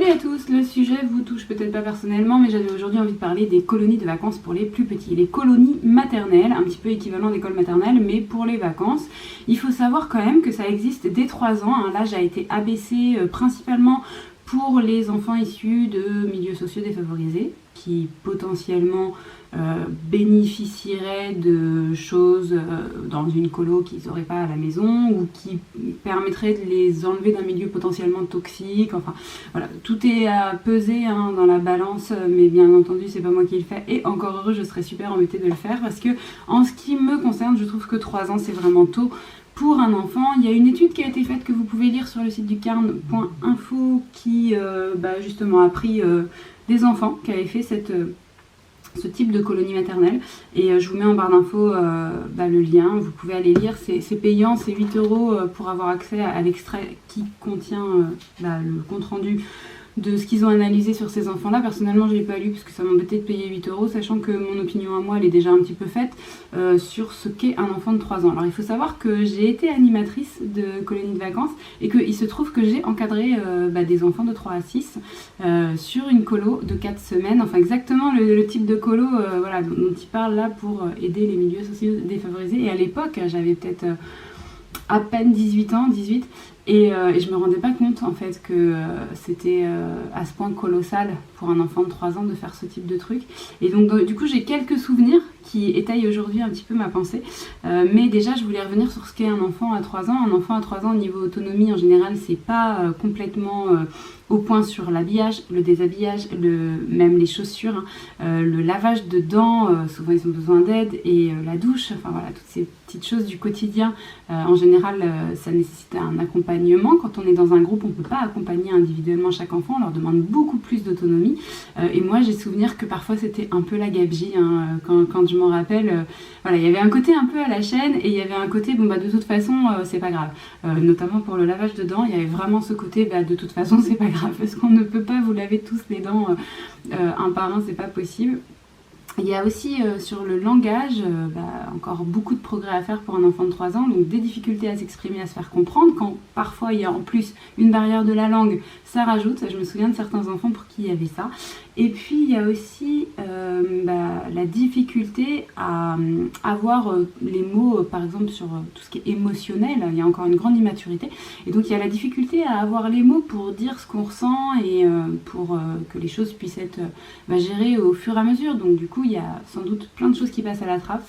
Salut à tous, le sujet vous touche peut-être pas personnellement, mais j'avais aujourd'hui envie de parler des colonies de vacances pour les plus petits. Les colonies maternelles, un petit peu équivalent d'école maternelle, mais pour les vacances. Il faut savoir quand même que ça existe dès 3 ans. L'âge a été abaissé principalement pour les enfants issus de milieux sociaux défavorisés, qui potentiellement bénéficieraient de choses dans une colo qu'ils n'auraient pas à la maison, ou qui permettraient de les enlever d'un milieu potentiellement toxique. Enfin voilà, tout est à peser dans la balance, mais bien entendu c'est pas moi qui le fais, et encore heureux, je serais super embêtée de le faire, parce que en ce qui me concerne, je trouve que 3 ans c'est vraiment tôt pour un enfant. Il y a une étude qui a été faite que vous pouvez lire sur le site du carn.info qui justement a pris des enfants qui avaient fait ce type de colonie maternelle, et je vous mets en barre d'infos le lien, vous pouvez aller lire, c'est payant, c'est 8 € pour avoir accès à l'extrait qui contient le compte rendu de ce qu'ils ont analysé sur ces enfants-là. Personnellement, je ne l'ai pas lu parce que ça m'embêtait de payer 8 €, sachant que mon opinion à moi, elle est déjà un petit peu faite sur ce qu'est un enfant de 3 ans. Alors, il faut savoir que j'ai été animatrice de colonies de vacances, et qu'il se trouve que j'ai encadré des enfants de 3 à 6 sur une colo de 4 semaines. Enfin, exactement le type de colo dont il parle là, pour aider les milieux sociaux défavorisés. Et à l'époque, j'avais peut-être à peine 18 ans, 18, et je me rendais pas compte en fait que c'était à ce point colossal pour un enfant de 3 ans de faire ce type de truc. Et donc du coup j'ai quelques souvenirs qui étayent aujourd'hui un petit peu ma pensée, mais déjà je voulais revenir sur ce qu'est un enfant à 3 ans. Un enfant à 3 ans au niveau autonomie en général, c'est pas complètement au point sur l'habillage, le déshabillage, même les chaussures, le lavage de dents, souvent ils ont besoin d'aide, et la douche, enfin voilà, toutes ces petites choses du quotidien. En général, ça nécessite un accompagnement. Quand on est dans un groupe, on ne peut pas accompagner individuellement chaque enfant, on leur demande beaucoup plus d'autonomie. Et moi, j'ai souvenir que parfois c'était un peu la gabegie, quand je m'en rappelle. Il y avait un côté un peu à la chaîne, et il y avait un côté, de toute façon, c'est pas grave. Notamment pour le lavage de dents, il y avait vraiment ce côté, de toute façon, c'est pas grave, parce qu'on ne peut pas vous laver tous les dents un par un, c'est pas possible. Il y a aussi sur le langage encore beaucoup de progrès à faire pour un enfant de 3 ans, donc des difficultés à s'exprimer, à se faire comprendre. Quand parfois il y a en plus une barrière de la langue, ça rajoute. Je me souviens de certains enfants pour qui il y avait ça. Et puis il y a aussi la difficulté à avoir les mots, par exemple sur tout ce qui est émotionnel. Il y a encore une grande immaturité, et donc il y a la difficulté à avoir les mots pour dire ce qu'on ressent, et pour que les choses puissent être gérées au fur et à mesure. Donc du coup il y a sans doute plein de choses qui passent à la trappe.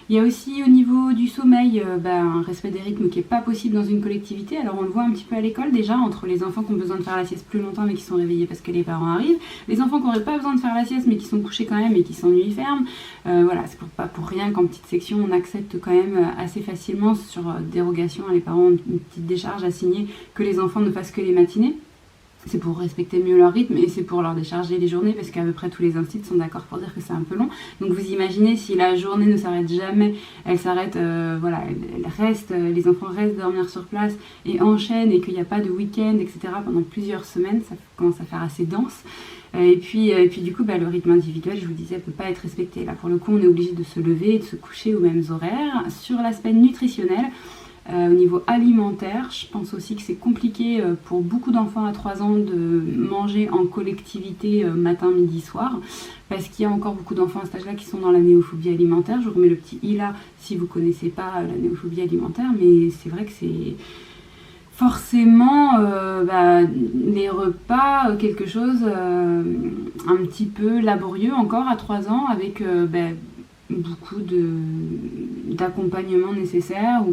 Il y a aussi au niveau du sommeil un respect des rythmes qui n'est pas possible dans une collectivité. Alors on le voit un petit peu à l'école déjà, entre les enfants qui ont besoin de faire la sieste plus longtemps mais qui sont réveillés parce que les parents arrivent, les enfants qui n'auraient pas besoin de faire la sieste mais qui sont couchés quand même et qui s'ennuient ferme. C'est pas pour rien qu'en petite section on accepte quand même assez facilement, sur dérogation, les parents ont une petite décharge à signer, que les enfants ne fassent que les matinées. C'est pour respecter mieux leur rythme, et c'est pour leur décharger les journées, parce qu'à peu près tous les instituts sont d'accord pour dire que c'est un peu long. Donc vous imaginez, si la journée ne s'arrête jamais, elle s'arrête, elle reste, les enfants restent dormir sur place et enchaînent, et qu'il n'y a pas de week-end, etc. pendant plusieurs semaines, ça commence à faire assez dense. Et puis du coup, le rythme individuel, je vous disais, ne peut pas être respecté. Là, pour le coup, on est obligé de se lever et de se coucher aux mêmes horaires. Sur l'aspect nutritionnel, au niveau alimentaire, je pense aussi que c'est compliqué pour beaucoup d'enfants à 3 ans de manger en collectivité matin, midi, soir, parce qu'il y a encore beaucoup d'enfants à cet âge-là qui sont dans la néophobie alimentaire. Je vous remets le petit i là si vous ne connaissez pas la néophobie alimentaire, mais c'est vrai que c'est forcément les repas, quelque chose un petit peu laborieux encore à 3 ans, avec beaucoup d'accompagnement nécessaire, ou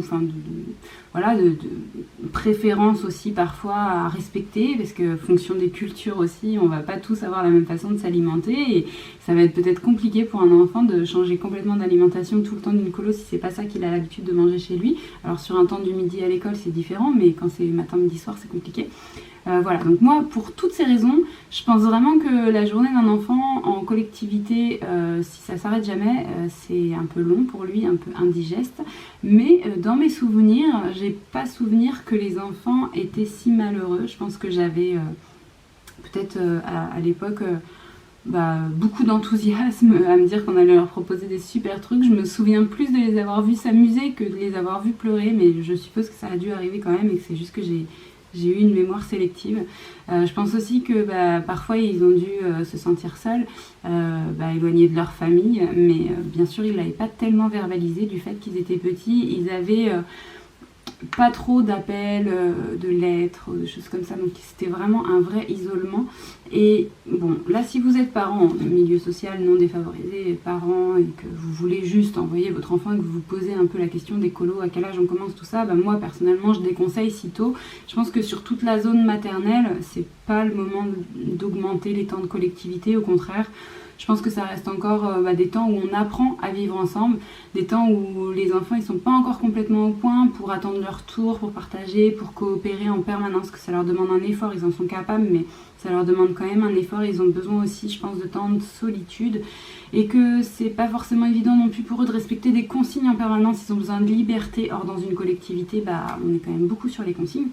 de préférence aussi parfois à respecter, parce que fonction des cultures aussi, on va pas tous avoir la même façon de s'alimenter, et ça va être peut-être compliqué pour un enfant de changer complètement d'alimentation tout le temps d'une colo si c'est pas ça qu'il a l'habitude de manger chez lui. Alors sur un temps du midi à l'école c'est différent, mais quand c'est matin, midi, soir c'est compliqué. Donc moi, pour toutes ces raisons, je pense vraiment que la journée d'un enfant en collectivité, si ça s'arrête jamais, c'est un peu long pour lui, un peu indigeste. Mais dans mes souvenirs, j'ai pas souvenir que les enfants étaient si malheureux. Je pense que j'avais peut-être à l'époque beaucoup d'enthousiasme à me dire qu'on allait leur proposer des super trucs. Je me souviens plus de les avoir vus s'amuser que de les avoir vus pleurer, mais je suppose que ça a dû arriver quand même, et que c'est juste que j'ai eu une mémoire sélective. Je pense aussi que parfois ils ont dû se sentir seuls, éloignés de leur famille, mais bien sûr ils ne l'avaient pas tellement verbalisé du fait qu'ils étaient petits. Ils avaient pas trop d'appels, de lettres, de choses comme ça, donc c'était vraiment un vrai isolement. Et bon, là si vous êtes parent, milieu social non défavorisé, parent, et que vous voulez juste envoyer votre enfant et que vous vous posez un peu la question des colos, à quel âge on commence tout ça, moi personnellement je déconseille si tôt. Je pense que sur toute la zone maternelle, c'est pas le moment d'augmenter les temps de collectivité, au contraire. Je pense que ça reste encore des temps où on apprend à vivre ensemble, des temps où les enfants ils sont pas encore complètement au point pour attendre leur tour, pour partager, pour coopérer en permanence, que ça leur demande un effort, ils en sont capables, mais ça leur demande quand même un effort, ils ont besoin aussi, je pense, de temps de solitude, et que c'est pas forcément évident non plus pour eux de respecter des consignes en permanence, ils ont besoin de liberté. Or dans une collectivité, on est quand même beaucoup sur les consignes.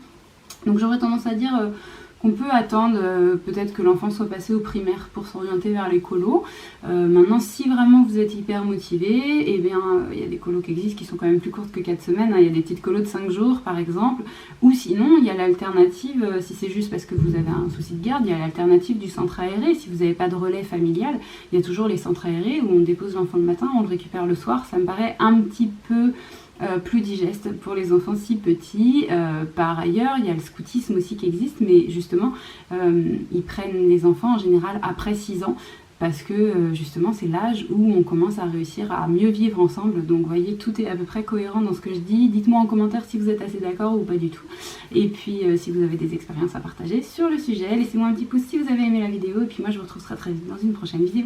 Donc j'aurais tendance à dire qu'on peut attendre peut-être que l'enfant soit passé au primaire pour s'orienter vers les colos. Maintenant, si vraiment vous êtes hyper motivé, il y a des colos qui existent qui sont quand même plus courtes que 4 semaines. Il y a des petites colos de 5 jours par exemple. Ou sinon, il y a l'alternative, si c'est juste parce que vous avez un souci de garde, il y a l'alternative du centre aéré. Si vous n'avez pas de relais familial, il y a toujours les centres aérés où on dépose l'enfant le matin, on le récupère le soir. Ça me paraît un petit peu plus digeste pour les enfants si petits. Par ailleurs, il y a le scoutisme aussi qui existe, mais justement, ils prennent les enfants en général après 6 ans, parce que justement, c'est l'âge où on commence à réussir à mieux vivre ensemble. Donc, vous voyez, tout est à peu près cohérent dans ce que je dis. Dites-moi en commentaire si vous êtes assez d'accord ou pas du tout. Et puis, si vous avez des expériences à partager sur le sujet, laissez-moi un petit pouce si vous avez aimé la vidéo. Et puis moi, je vous retrouve très vite dans une prochaine vidéo.